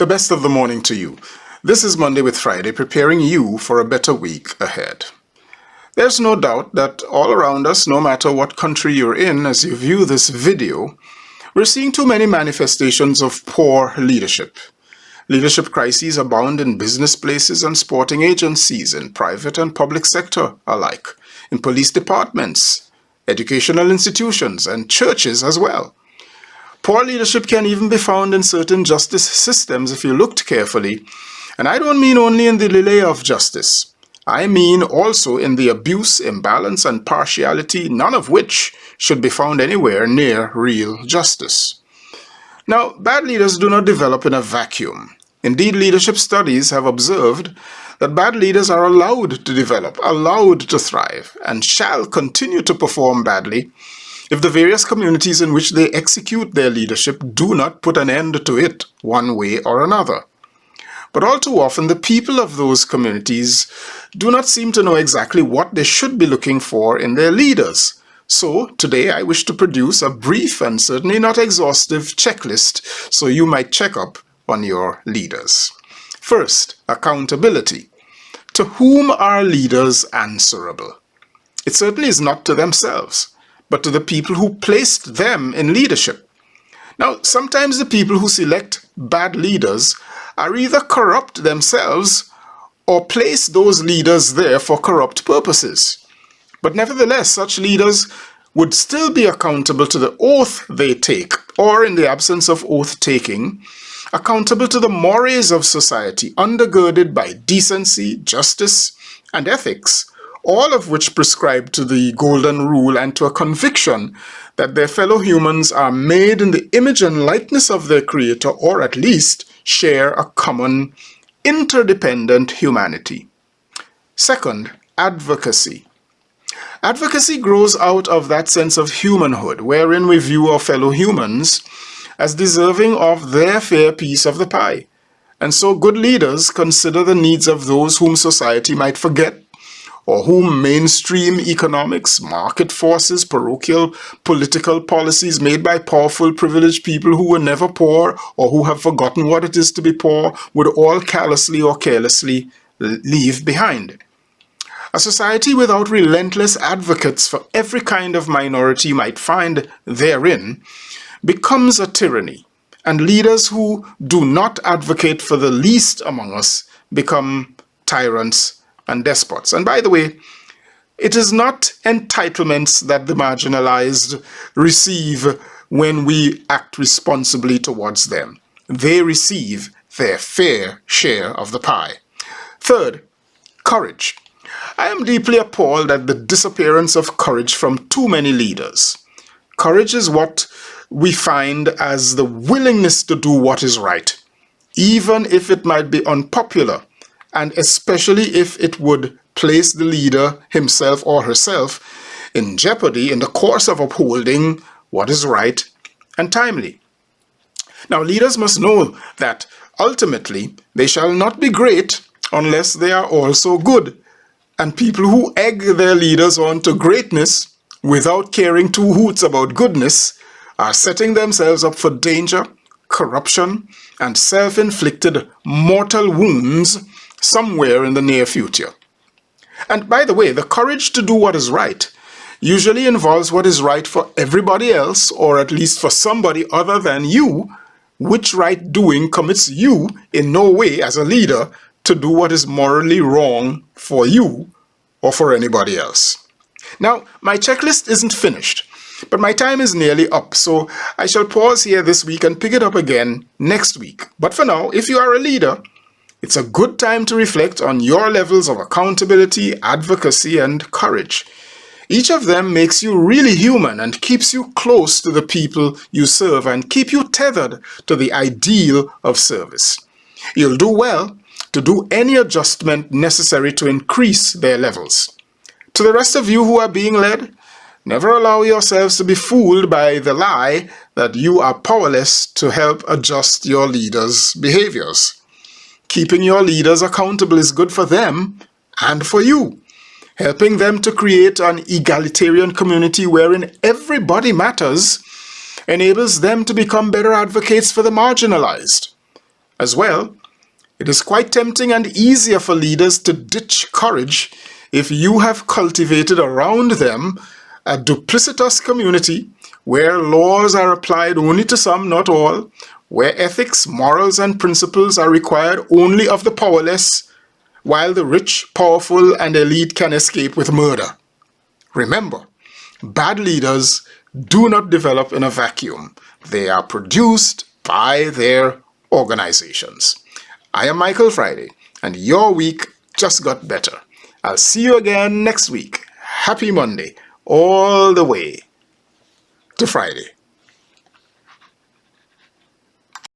The best of the morning to you. This is Monday with Friday, preparing you for a better week ahead. There's no doubt that all around us, no matter what country you're in, as you view this video, we're seeing too many manifestations of poor leadership. Leadership crises abound in business places and sporting agencies, in private and public sector alike, in police departments, educational institutions, and churches as well. Poor leadership can even be found in certain justice systems if you looked carefully. And I don't mean only in the delay of justice. I mean also in the abuse, imbalance, and partiality, none of which should be found anywhere near real justice. Now, bad leaders do not develop in a vacuum. Indeed, leadership studies have observed that bad leaders are allowed to develop, allowed to thrive, and shall continue to perform badly if the various communities in which they execute their leadership do not put an end to it one way or another. But all too often, the people of those communities do not seem to know exactly what they should be looking for in their leaders. So today I wish to produce a brief and certainly not exhaustive checklist so you might check up on your leaders. First, accountability. To whom are leaders answerable? It certainly is not to themselves, but to the people who placed them in leadership. Now, sometimes the people who select bad leaders are either corrupt themselves or place those leaders there for corrupt purposes. But nevertheless, such leaders would still be accountable to the oath they take, or in the absence of oath-taking, accountable to the mores of society, undergirded by decency, justice, and ethics, all of which prescribe to the golden rule and to a conviction that their fellow humans are made in the image and likeness of their Creator, or at least share a common, interdependent humanity. Second, advocacy. Advocacy grows out of that sense of humanhood, wherein we view our fellow humans as deserving of their fair piece of the pie. And so good leaders consider the needs of those whom society might forget, or whom mainstream economics, market forces, parochial political policies made by powerful, privileged people who were never poor or who have forgotten what it is to be poor would all callously or carelessly leave behind. A society without relentless advocates for every kind of minority you might find therein becomes a tyranny, and leaders who do not advocate for the least among us become tyrants and despots. And by the way, it is not entitlements that the marginalized receive when we act responsibly towards them. They receive their fair share of the pie. Third, courage. I am deeply appalled at the disappearance of courage from too many leaders. Courage is what we find as the willingness to do what is right, even if it might be unpopular, and especially if it would place the leader himself or herself in jeopardy in the course of upholding what is right and timely. Now, leaders must know that ultimately they shall not be great unless they are also good. And people who egg their leaders on to greatness without caring two hoots about goodness are setting themselves up for danger, corruption, and self-inflicted mortal wounds somewhere in the near future. And by the way, the courage to do what is right usually involves what is right for everybody else, or at least for somebody other than you, which right doing commits you in no way as a leader to do what is morally wrong for you or for anybody else. Now, my checklist isn't finished, but my time is nearly up, so I shall pause here this week and pick it up again next week. But for now, if you are a leader, it's a good time to reflect on your levels of accountability, advocacy, and courage. Each of them makes you really human and keeps you close to the people you serve and keep you tethered to the ideal of service. You'll do well to do any adjustment necessary to increase their levels. To the rest of you who are being led, never allow yourselves to be fooled by the lie that you are powerless to help adjust your leaders' behaviors. Keeping your leaders accountable is good for them and for you. Helping them to create an egalitarian community wherein everybody matters enables them to become better advocates for the marginalized. As well, it is quite tempting and easier for leaders to ditch courage if you have cultivated around them a duplicitous community where laws are applied only to some, not all, where ethics, morals, and principles are required only of the powerless, while the rich, powerful, and elite can escape with murder. Remember, bad leaders do not develop in a vacuum. They are produced by their organizations. I am Michael Friday, and your week just got better. I'll see you again next week. Happy Monday, all the way to Friday.